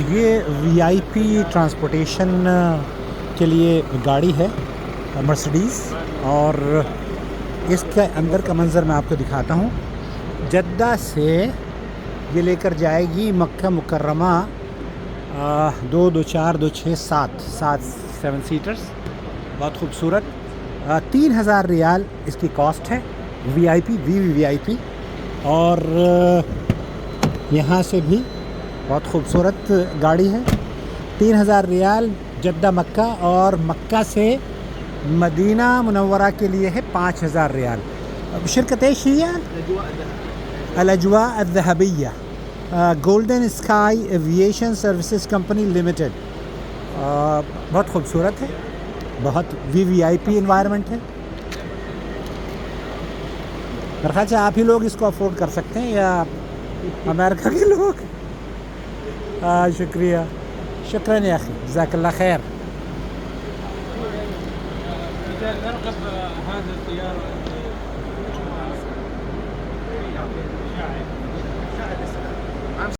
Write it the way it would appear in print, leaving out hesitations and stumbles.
یہ وی آئی پی ٹرانسپورٹیشن کے لیے گاڑی ہے مرسڈیز، اور اس کے اندر کا منظر میں آپ کو دکھاتا ہوں۔ جدہ سے یہ لے کر جائے گی مکہ مکرمہ، 2 2 4 2 6 7 7 سیٹرز، بہت خوبصورت۔ 3000 ریال اس کی کاسٹ ہے، وی آئی پی وی آئی پی۔ اور یہاں سے بھی بہت خوبصورت گاڑی ہے، 3000 ریال جدہ مکہ، اور مکہ سے مدینہ منورہ کے لیے ہے 5000 ریال۔ شرکت ايش هي؟ الاجواء الذهبية، golden sky aviation services company limited. بہت خوبصورت ہے، بہت وی آئی پی انوائرمنٹ ہے۔ میرے خیال سے آپ ہی لوگ اس کو افورڈ کر سکتے ہیں، یا امریکہ کے لوگ؟ شکریہ، شکراً یا اخی، جزاک اللہ خیر۔ نرغب هذه الطيارة